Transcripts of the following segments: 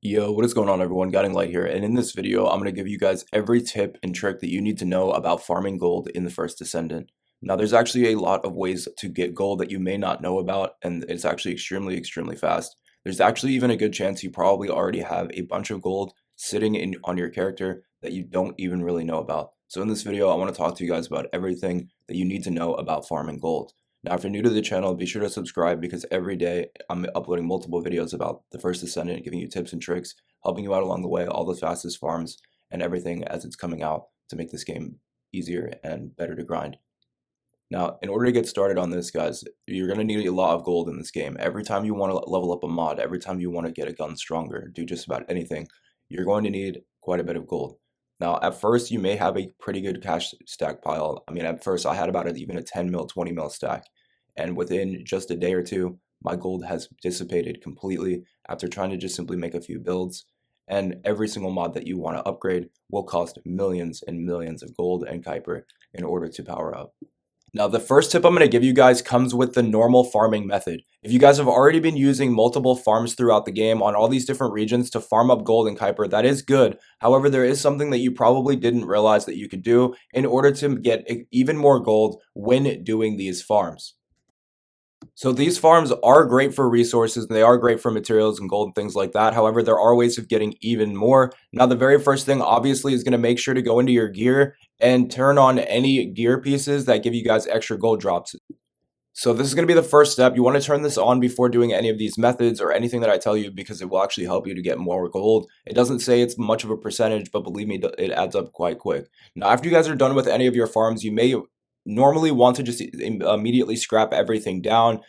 Yo, what is going on everyone? Guiding Light here, and in this video, I'm going to give you guys every tip and trick that you need to know about farming gold in the first Descendant. Now, there's actually a lot of ways to get gold that you may not know about, and it's actually extremely fast. There's actually even a good chance you probably already have a bunch of gold sitting on your character that you don't even really know about. So in this video, I want to talk to you guys about everything that you need to know about farming gold. Now, if you're new to the channel, be sure to subscribe because every day I'm uploading multiple videos about the first Descendant, giving you tips and tricks, helping you out along the way, all the fastest farms, and everything as it's coming out to make this game easier and better to grind. Now, in order to get started on this, guys, you're going to need a lot of gold in this game. Every time you want to level up a mod, every time you want to get a gun stronger, do just about anything, you're going to need quite a bit of gold. Now, at first, you may have a pretty good cash stack pile. I mean, at first, I had about even a 10 mil, 20 mil stack. And within just a day or two, my gold has dissipated completely after trying to just simply make a few builds. And every single mod that you want to upgrade will cost millions and millions of gold and Kuiper in order to power up. Now, the first tip I'm going to give you guys comes with the normal farming method. If you guys have already been using multiple farms throughout the game on all these different regions to farm up gold and Kuiper, that is good. However, there is something that you probably didn't realize that you could do in order to get even more gold when doing these farms. So these farms are great for resources and they are great for materials and gold and things like that. However, there are ways of getting even more. Now, the very first thing obviously is going to make sure to go into your gear and turn on any gear pieces that give you guys extra gold drops. So this is going to be the first step. You want to turn this on before doing any of these methods or anything that I tell you because it will actually help you to get more gold. It doesn't say it's much of a percentage, but believe me, it adds up quite quick. Now, after you guys are done with any of your farms, you may normally want to just immediately scrap everything down.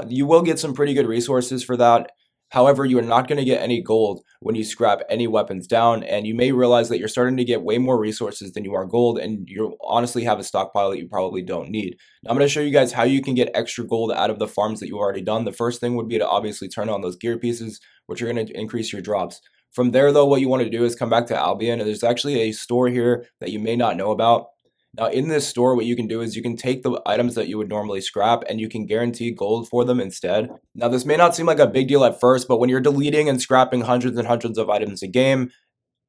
You will get some pretty good resources for that. However, you are not going to get any gold when you scrap any weapons down, and you may realize that you're starting to get way more resources than you are gold, and you honestly have a stockpile that you probably don't need. Now, I'm going to show you guys how you can get extra gold out of the farms that you've already done. The first thing would be to obviously turn on those gear pieces, which are going to increase your drops. From there, though, what you want to do is come back to Albion, and there's actually a store here that you may not know about. Now, in this store, what you can do is you can take the items that you would normally scrap and you can guarantee gold for them instead. Now, this may not seem like a big deal at first, but when you're deleting and scrapping hundreds and hundreds of items a game,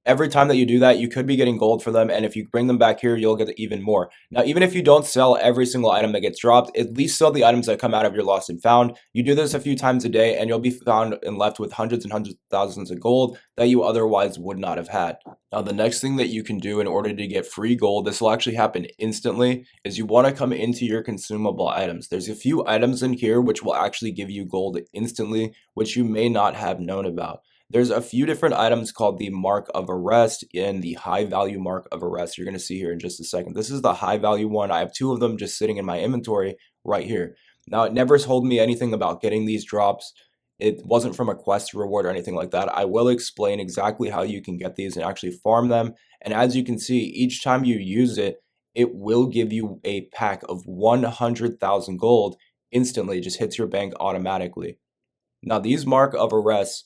every time that you do that, you could be getting gold for them, and if you bring them back here, you'll get even more. Now, even if you don't sell every single item that gets dropped, at least sell the items that come out of your lost and found. You do this a few times a day, and you'll be found and left with hundreds and hundreds of thousands of gold that you otherwise would not have had. Now, the next thing that you can do in order to get free gold, this will actually happen instantly, is you want to come into your consumable items. There's a few items in here which will actually give you gold instantly, which you may not have known about. There's a few different items called the mark of arrest and the high value mark of arrest. You're going to see here in just a second. This is the high value one. I have two of them just sitting in my inventory right here. Now, it never told me anything about getting these drops. It wasn't from a quest reward or anything like that. I will explain exactly how you can get these and actually farm them. And as you can see, each time you use it, it will give you a pack of 100,000 gold instantly. It just hits your bank automatically. Now, these mark of arrests,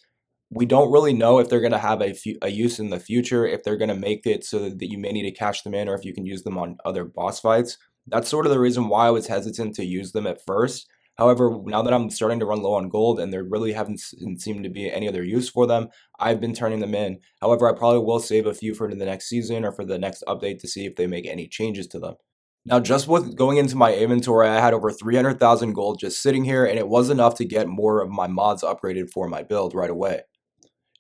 we don't really know if they're going to have a use in the future, if they're going to make it so that you may need to cash them in, or if you can use them on other boss fights. That's sort of the reason why I was hesitant to use them at first. However, now that I'm starting to run low on gold and there really haven't seemed to be any other use for them, I've been turning them in. However, I probably will save a few for the next season or for the next update to see if they make any changes to them. Now, just with going into my inventory, I had over 300,000 gold just sitting here, and it was enough to get more of my mods upgraded for my build right away.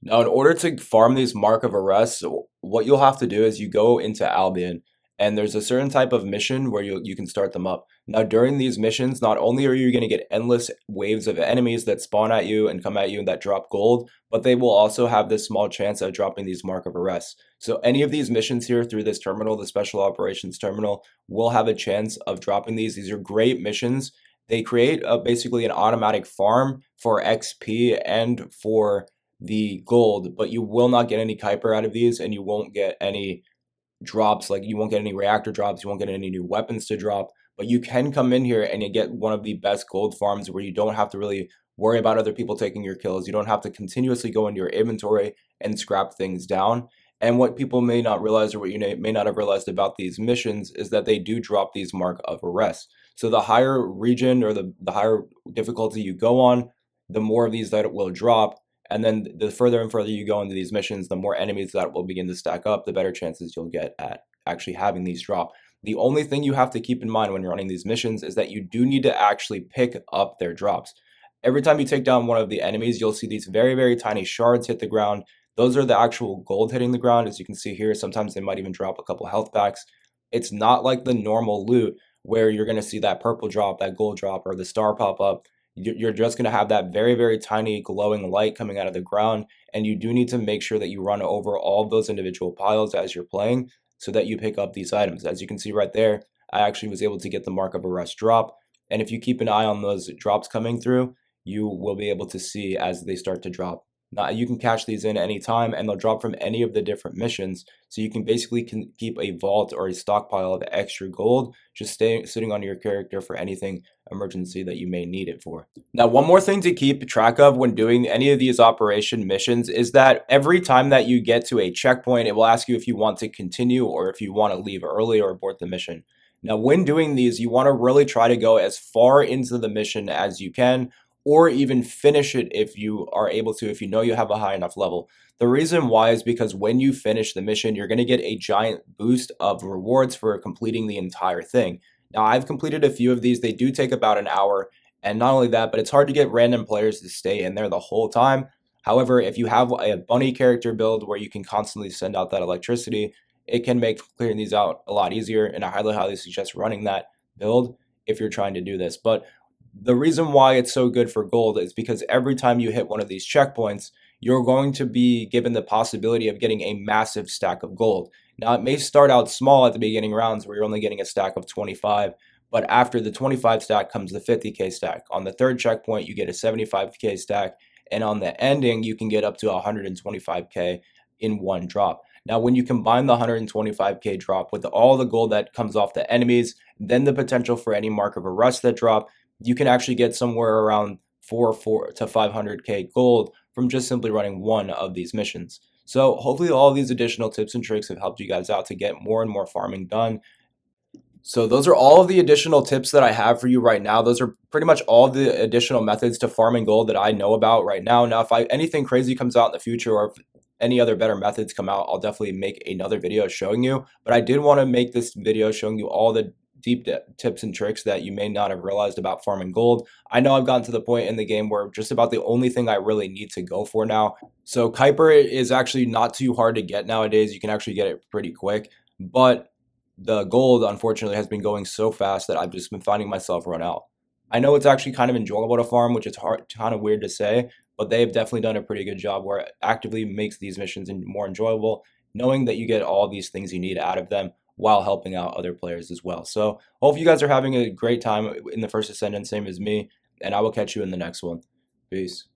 Now, in order to farm these mark of arrests, what you'll have to do is you go into Albion, and there's a certain type of mission where you can start them up. Now, during these missions, not only are you going to get endless waves of enemies that spawn at you and come at you and that drop gold, but they will also have this small chance of dropping these mark of arrests. So any of these missions here through this terminal, the Special Operations Terminal, will have a chance of dropping these. These are great missions. They create basically an automatic farm for XP and for the gold, but you will not get any Kuiper out of these, and you won't get any drops. Like, you won't get any reactor drops, you won't get any new weapons to drop, but you can come in here and you get one of the best gold farms where you don't have to really worry about other people taking your kills. You don't have to continuously go into your inventory and scrap things down. And what people may not realize, or what you may not have realized about these missions, is that they do drop these mark of arrest. So the higher region or the higher difficulty you go on, the more of these that it will drop. And then the further and further you go into these missions, the more enemies that will begin to stack up, the better chances you'll get at actually having these drop. The only thing you have to keep in mind when you're running these missions is that you do need to actually pick up their drops. Every time you take down one of the enemies, you'll see these very, very tiny shards hit the ground. Those are the actual gold hitting the ground. As you can see here, sometimes they might even drop a couple health packs. It's not like the normal loot where you're going to see that purple drop, that gold drop, or the star pop up. You're just going to have that very, very tiny glowing light coming out of the ground. And you do need to make sure that you run over all of those individual piles as you're playing so that you pick up these items. As you can see right there, I actually was able to get the Mark of Arrest drop. And if you keep an eye on those drops coming through, you will be able to see as they start to drop. Now, you can cash these in any time and they'll drop from any of the different missions. So you can basically keep a vault or a stockpile of extra gold just sitting on your character for anything emergency that you may need it for. Now, one more thing to keep track of when doing any of these operation missions is that every time that you get to a checkpoint, it will ask you if you want to continue or if you want to leave early or abort the mission. Now, when doing these, you want to really try to go as far into the mission as you can, or even finish it if you are able to, if you know you have a high enough level. The reason why is because when you finish the mission, you're going to get a giant boost of rewards for completing the entire thing. Now, I've completed a few of these. They do take about an hour. And not only that, but it's hard to get random players to stay in there the whole time. However, if you have a bunny character build where you can constantly send out that electricity, it can make clearing these out a lot easier. And I highly suggest running that build if you're trying to do this. But the reason why it's so good for gold is because every time you hit one of these checkpoints, you're going to be given the possibility of getting a massive stack of gold. Now, it may start out small at the beginning rounds where you're only getting a stack of 25, but after the 25 stack comes the 50k stack. On the third checkpoint, you get a 75k stack, and on the ending, you can get up to 125k in one drop. Now, when you combine the 125k drop with all the gold that comes off the enemies, then the potential for any Mark of Arrest that drop, you can actually get somewhere around 4 to 500k gold from just simply running one of these missions. So hopefully all of these additional tips and tricks have helped you guys out to get more and more farming done. So those are all of the additional tips that I have for you right now. Those are pretty much all the additional methods to farming gold that I know about right now. Now, if anything crazy comes out in the future or if any other better methods come out, I'll definitely make another video showing you. But I did want to make this video showing you all the deep tips and tricks that you may not have realized about farming gold. I know I've gotten to the point in the game where just about the only thing I really need to go for now. So Kuiper is actually not too hard to get nowadays. You can actually get it pretty quick, but the gold unfortunately has been going so fast that I've just been finding myself run out. I know it's actually kind of enjoyable to farm, which is kind of weird to say, but they've definitely done a pretty good job where it actively makes these missions more enjoyable, knowing that you get all these things you need out of them while helping out other players as well. So hope you guys are having a great time in the first Ascendant, same as me, and I will catch you in the next one. Peace.